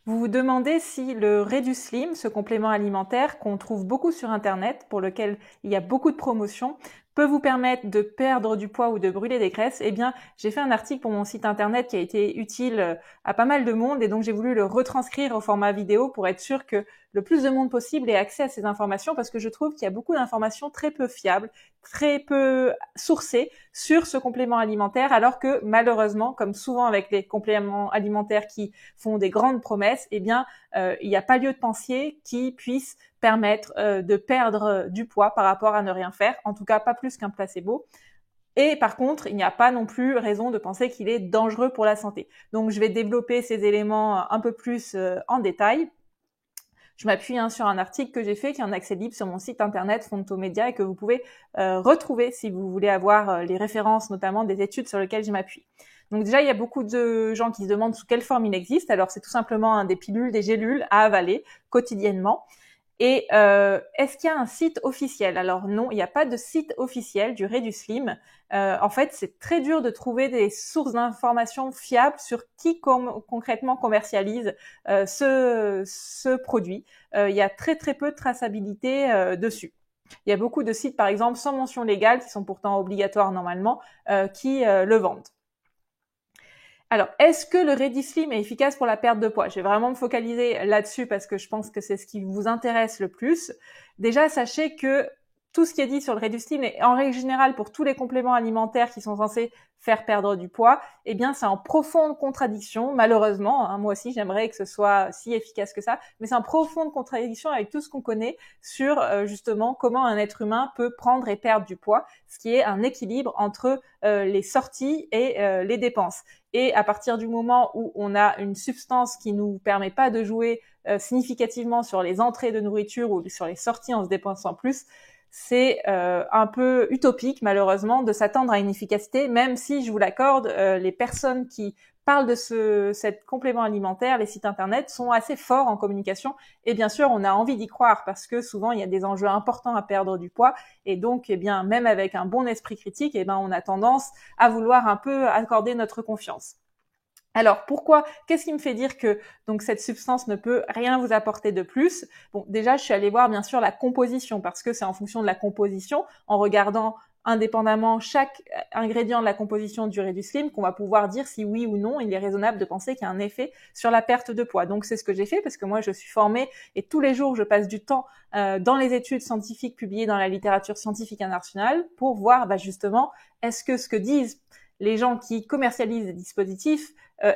Vous vous demandez si le Reduslim, ce complément alimentaire qu'on trouve beaucoup sur Internet, pour lequel il y a beaucoup de promotions, peut vous permettre de perdre du poids ou de brûler des graisses. Eh bien, j'ai fait un article pour mon site Internet qui a été utile à pas mal de monde et donc j'ai voulu le retranscrire au format vidéo pour être sûr que le plus de monde possible ait accès à ces informations parce que je trouve qu'il y a beaucoup d'informations très peu fiables, très peu sourcées sur ce complément alimentaire alors que malheureusement, comme souvent avec les compléments alimentaires qui font des grandes promesses, eh bien, il n'y a pas lieu de penser qui puisse permettre de perdre du poids par rapport à ne rien faire, en tout cas pas plus qu'un placebo. Et par contre, il n'y a pas non plus raison de penser qu'il est dangereux pour la santé. Donc je vais développer ces éléments un peu plus en détail. Je m'appuie sur un article que j'ai fait qui est en accès libre sur mon site internet Fontomedia et que vous pouvez retrouver si vous voulez avoir les références notamment des études sur lesquelles je m'appuie. Donc déjà, il y a beaucoup de gens qui se demandent sous quelle forme il existe. Alors c'est tout simplement des pilules, des gélules à avaler quotidiennement. Et est-ce qu'il y a un site officiel? Alors non, il n'y a pas de site officiel du Reduslim. En fait, c'est très dur de trouver des sources d'informations fiables sur qui concrètement commercialise ce produit. Il y a très très peu de traçabilité dessus. Il y a beaucoup de sites, par exemple, sans mention légale, qui sont pourtant obligatoires normalement, qui le vendent. Alors, est-ce que le Redislim est efficace pour la perte de poids? Je vais vraiment me focaliser là-dessus parce que je pense que c'est ce qui vous intéresse le plus. Déjà, sachez que tout ce qui est dit sur le Redislim et en règle générale pour tous les compléments alimentaires qui sont censés faire perdre du poids, eh bien, c'est en profonde contradiction, malheureusement. Moi aussi, j'aimerais que ce soit si efficace que ça, mais c'est en profonde contradiction avec tout ce qu'on connaît sur justement comment un être humain peut prendre et perdre du poids, ce qui est un équilibre entre les sorties et les dépenses. Et à partir du moment où on a une substance qui nous permet pas de jouer significativement sur les entrées de nourriture ou sur les sorties en se dépensant plus, c'est un peu utopique malheureusement de s'attendre à une efficacité, même si je vous l'accorde, les personnes qui parlent de cet complément alimentaire, les sites internet sont assez forts en communication et bien sûr on a envie d'y croire parce que souvent il y a des enjeux importants à perdre du poids et donc eh bien même avec un bon esprit critique, eh ben on a tendance à vouloir un peu accorder notre confiance. Alors pourquoi? Qu'est-ce qui me fait dire que donc cette substance ne peut rien vous apporter de plus? Bon, déjà, je suis allée voir bien sûr la composition parce que c'est en fonction de la composition, en regardant indépendamment chaque ingrédient de la composition du Reduslim qu'on va pouvoir dire si oui ou non il est raisonnable de penser qu'il y a un effet sur la perte de poids. Donc c'est ce que j'ai fait parce que moi je suis formée et tous les jours je passe du temps dans les études scientifiques publiées dans la littérature scientifique internationale pour voir justement est-ce que ce que disent les gens qui commercialisent des dispositifs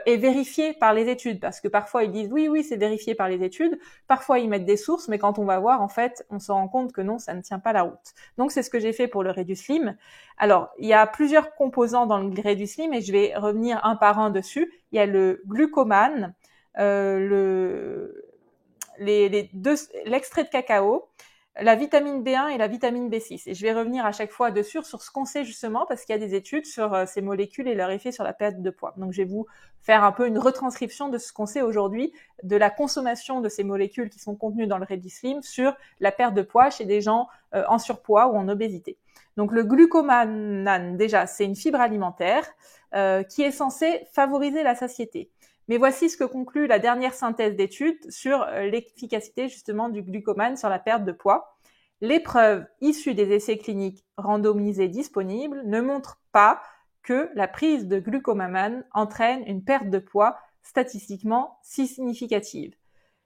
est vérifié par les études, parce que parfois ils disent oui c'est vérifié par les études, parfois ils mettent des sources, mais quand on va voir en fait on se rend compte que non, ça ne tient pas la route. Donc c'est ce que j'ai fait pour le Reduslim. Alors il y a plusieurs composants dans le Reduslim et je vais revenir un par un dessus. Il y a le glucomane, l'extrait de cacao, la vitamine B1 et la vitamine B6. Et je vais revenir à chaque fois dessus sur ce qu'on sait justement parce qu'il y a des études sur ces molécules et leur effet sur la perte de poids. Donc je vais vous faire un peu une retranscription de ce qu'on sait aujourd'hui de la consommation de ces molécules qui sont contenues dans le Redislim sur la perte de poids chez des gens en surpoids ou en obésité. Donc le glucomanane, déjà, c'est une fibre alimentaire qui est censée favoriser la satiété. Mais voici ce que conclut la dernière synthèse d'études sur l'efficacité justement du glucomane sur la perte de poids. Les preuves issues des essais cliniques randomisés disponibles ne montrent pas que la prise de glucomane entraîne une perte de poids statistiquement si significative.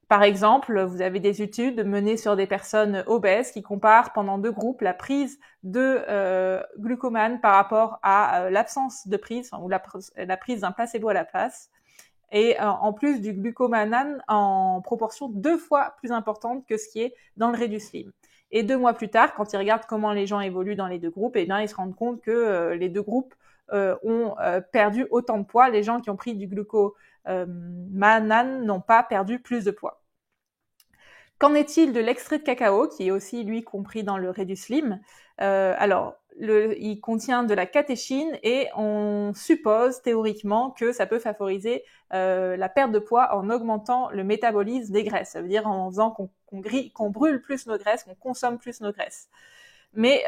Par exemple, vous avez des études menées sur des personnes obèses qui comparent pendant deux groupes la prise de glucomane par rapport à l'absence de prise ou la prise d'un placebo à la place et en plus du glucomanane en proportion 2 fois plus importante que ce qui est dans le Reduslim. Et 2 mois plus tard, quand ils regardent comment les gens évoluent dans les deux groupes, eh bien, ils se rendent compte que les deux groupes ont perdu autant de poids. Les gens qui ont pris du glucomanane n'ont pas perdu plus de poids. Qu'en est-il de l'extrait de cacao, qui est aussi, lui, compris dans le Reduslim? Alors, il contient de la catéchine et on suppose théoriquement que ça peut favoriser la perte de poids en augmentant le métabolisme des graisses. Ça veut dire en faisant qu'on brûle plus nos graisses, qu'on consomme plus nos graisses. mais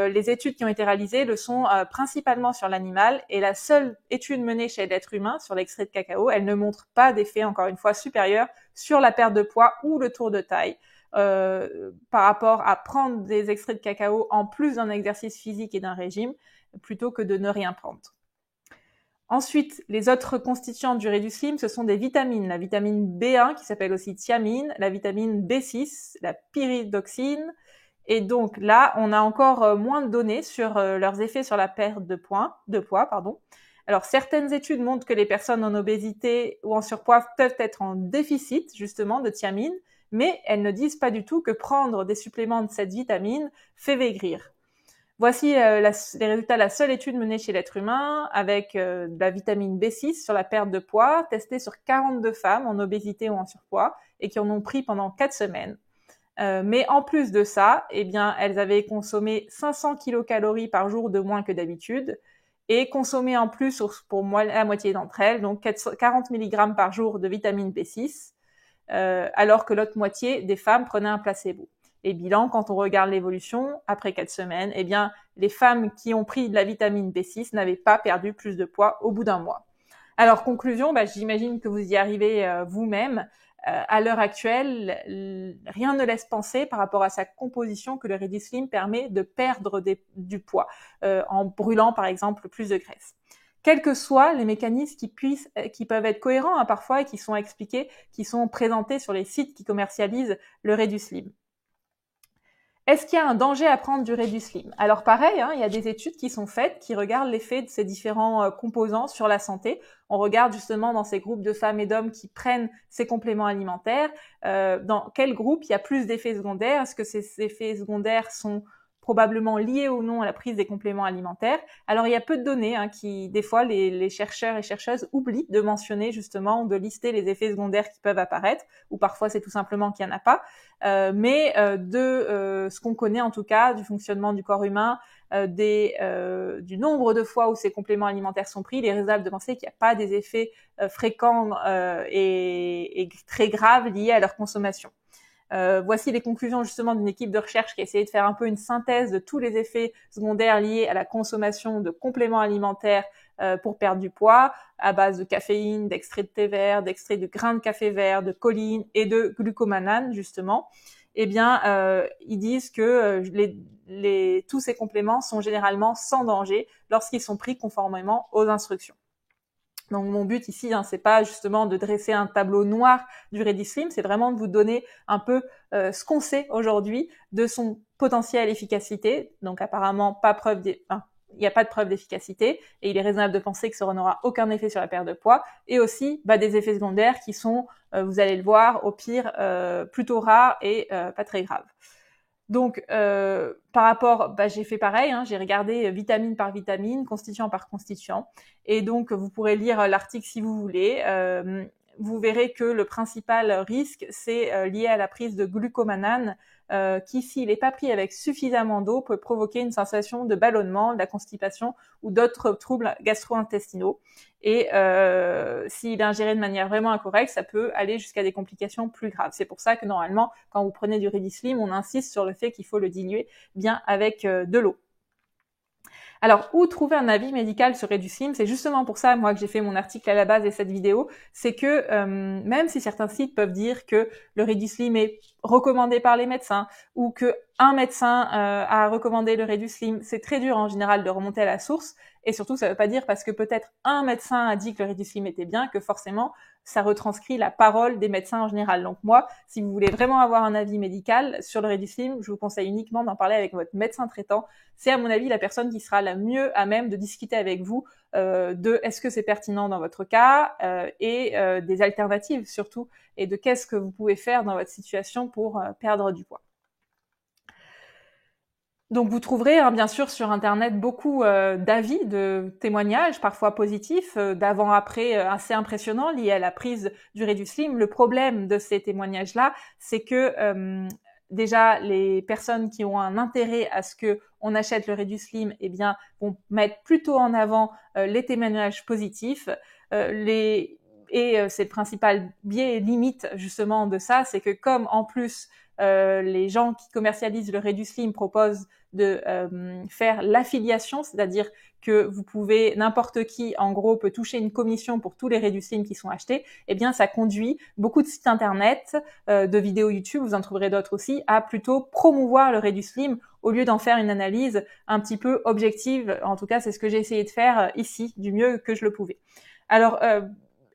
les études qui ont été réalisées le sont principalement sur l'animal, et la seule étude menée chez l'être humain sur l'extrait de cacao, elle ne montre pas d'effet, encore une fois, supérieur sur la perte de poids ou le tour de taille par rapport à prendre des extraits de cacao en plus d'un exercice physique et d'un régime, plutôt que de ne rien prendre. Ensuite, les autres constituants du réduit slim, ce sont des vitamines. La vitamine B1, qui s'appelle aussi thiamine, la vitamine B6, la pyridoxine. Et donc là, on a encore moins de données sur leurs effets sur la perte de poids. Alors, certaines études montrent que les personnes en obésité ou en surpoids peuvent être en déficit, justement, de thiamine, mais elles ne disent pas du tout que prendre des suppléments de cette vitamine fait maigrir. Voici les résultats de la seule étude menée chez l'être humain avec de la vitamine B6 sur la perte de poids, testée sur 42 femmes en obésité ou en surpoids et qui en ont pris pendant 4 semaines. Mais en plus de ça, eh bien, elles avaient consommé 500 kilocalories par jour de moins que d'habitude et consommé en plus pour la moitié d'entre elles, donc 40 mg par jour de vitamine B6, alors que l'autre moitié des femmes prenaient un placebo. Et bilan, quand on regarde l'évolution, après 4 semaines, eh bien, les femmes qui ont pris de la vitamine B6 n'avaient pas perdu plus de poids au bout d'un mois. Alors, conclusion, j'imagine que vous y arrivez vous-même. À l'heure actuelle, rien ne laisse penser par rapport à sa composition que le réduit slim permet de perdre du poids en brûlant, par exemple, plus de graisse. Quels que soient les mécanismes qui peuvent être cohérents parfois et qui sont expliqués, qui sont présentés sur les sites qui commercialisent le réduit slim. Est-ce qu'il y a un danger à prendre du réduit slim? Alors pareil, il y a des études qui sont faites qui regardent l'effet de ces différents composants sur la santé. On regarde justement dans ces groupes de femmes et d'hommes qui prennent ces compléments alimentaires, dans quel groupe il y a plus d'effets secondaires. Est-ce que ces effets secondaires sont probablement liés ou non à la prise des compléments alimentaires. Alors il y a peu de données qui, des fois, les chercheurs et chercheuses oublient de mentionner justement, de lister les effets secondaires qui peuvent apparaître, ou parfois c'est tout simplement qu'il n'y en a pas. Mais ce qu'on connaît en tout cas du fonctionnement du corps humain, du nombre de fois où ces compléments alimentaires sont pris, il est raisonnable de penser qu'il n'y a pas des effets fréquents et très graves liés à leur consommation. Voici les conclusions justement d'une équipe de recherche qui a essayé de faire un peu une synthèse de tous les effets secondaires liés à la consommation de compléments alimentaires pour perdre du poids, à base de caféine, d'extrait de thé vert, d'extrait de grains de café vert, de choline et de glucomanane justement. Eh bien, ils disent que tous ces compléments sont généralement sans danger lorsqu'ils sont pris conformément aux instructions. Donc mon but ici, c'est pas justement de dresser un tableau noir du réduit slim, c'est vraiment de vous donner un peu ce qu'on sait aujourd'hui de son potentiel efficacité. Donc apparemment, il n'y a pas de preuve d'efficacité et il est raisonnable de penser que ça n'aura aucun effet sur la perte de poids, et aussi des effets secondaires qui sont, vous allez le voir, au pire plutôt rares et pas très graves. Donc, par rapport, j'ai fait pareil, j'ai regardé vitamine par vitamine, constituant par constituant, et donc vous pourrez lire l'article si vous voulez. Vous verrez que le principal risque, c'est lié à la prise de glucomanane, qui, s'il n'est pas pris avec suffisamment d'eau, peut provoquer une sensation de ballonnement, de la constipation ou d'autres troubles gastro-intestinaux. Et s'il est ingéré de manière vraiment incorrecte, ça peut aller jusqu'à des complications plus graves. C'est pour ça que normalement, quand vous prenez du réduit slim, on insiste sur le fait qu'il faut le diluer bien avec de l'eau. Alors, où trouver un avis médical sur réduit slim? C'est justement pour ça, moi, que j'ai fait mon article à la base et cette vidéo. C'est que même si certains sites peuvent dire que le réduit slim est recommandé par les médecins ou que un médecin a recommandé le réduit slim, c'est très dur en général de remonter à la source. Et surtout, ça ne veut pas dire parce que peut-être un médecin a dit que le réduit slim était bien que forcément ça retranscrit la parole des médecins en général. Donc moi, si vous voulez vraiment avoir un avis médical sur le réduit slim, je vous conseille uniquement d'en parler avec votre médecin traitant. C'est à mon avis la personne qui sera la mieux à même de discuter avec vous de est-ce que c'est pertinent dans votre cas et des alternatives surtout, et de qu'est-ce que vous pouvez faire dans votre situation pour perdre du poids. Donc vous trouverez bien sûr sur internet beaucoup d'avis, de témoignages parfois positifs, d'avant-après assez impressionnants liés à la prise du réduit slim. Le problème de ces témoignages-là, c'est que déjà les personnes qui ont un intérêt à ce que on achète le réduit slim, vont mettre plutôt en avant les témoignages positifs, c'est le principal biais et limite justement de ça, c'est que comme en plus les gens qui commercialisent le réduit slim proposent de faire l'affiliation, c'est-à-dire que vous pouvez, n'importe qui, en gros, peut toucher une commission pour tous les Rédu'Slim qui sont achetés, eh bien, ça conduit beaucoup de sites internet, de vidéos YouTube, vous en trouverez d'autres aussi, à plutôt promouvoir le Rédu'Slim au lieu d'en faire une analyse un petit peu objective. En tout cas, c'est ce que j'ai essayé de faire ici, du mieux que je le pouvais. Alors,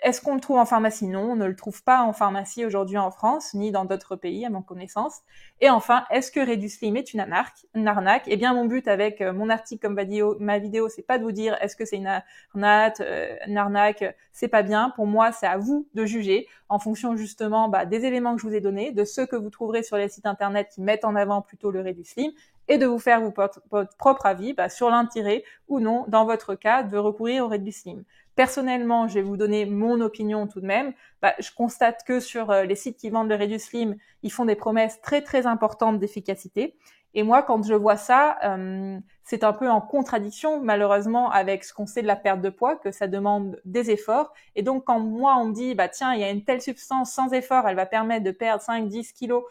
est-ce qu'on le trouve en pharmacie? Non, on ne le trouve pas en pharmacie aujourd'hui en France, ni dans d'autres pays, à mon connaissance. Et enfin, est-ce que Rédu'Slim est une arnaque? Eh bien, mon but avec mon article comme ma vidéo, c'est pas de vous dire est-ce que c'est une arnaque, c'est pas bien. Pour moi, c'est à vous de juger en fonction justement des éléments que je vous ai donnés, de ceux que vous trouverez sur les sites internet qui mettent en avant plutôt le Rédu'Slim, et de vous faire votre propre avis sur l'intérêt ou non, dans votre cas, de recourir au Rédu'Slim. Personnellement, je vais vous donner mon opinion tout de même. Je constate que sur les sites qui vendent le Rédu'Slim, ils font des promesses très très importantes d'efficacité. Et moi, quand je vois ça, c'est un peu en contradiction, malheureusement, avec ce qu'on sait de la perte de poids, que ça demande des efforts. Et donc, quand moi, on me dit, tiens, il y a une telle substance sans effort, elle va permettre de perdre 5-10 kilos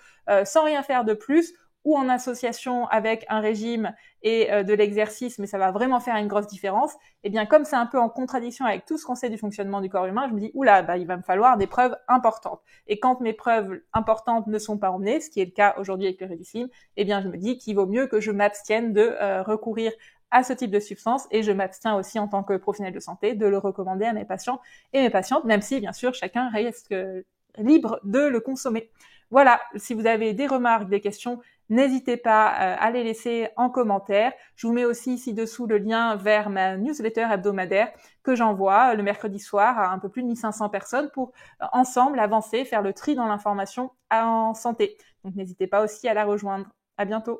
sans rien faire de plus, ou en association avec un régime et de l'exercice, mais ça va vraiment faire une grosse différence, eh bien, comme c'est un peu en contradiction avec tout ce qu'on sait du fonctionnement du corps humain, je me dis, oula, il va me falloir des preuves importantes. Et quand mes preuves importantes ne sont pas emmenées, ce qui est le cas aujourd'hui avec le Rédu'Slim, eh bien, je me dis qu'il vaut mieux que je m'abstienne de recourir à ce type de substance, et je m'abstiens aussi en tant que professionnel de santé de le recommander à mes patients et mes patientes, même si, bien sûr, chacun reste libre de le consommer. Voilà, si vous avez des remarques, des questions, n'hésitez pas à les laisser en commentaire. Je vous mets aussi ci-dessous le lien vers ma newsletter hebdomadaire que j'envoie le mercredi soir à un peu plus de 1500 personnes pour ensemble avancer, faire le tri dans l'information en santé. Donc n'hésitez pas aussi à la rejoindre. À bientôt.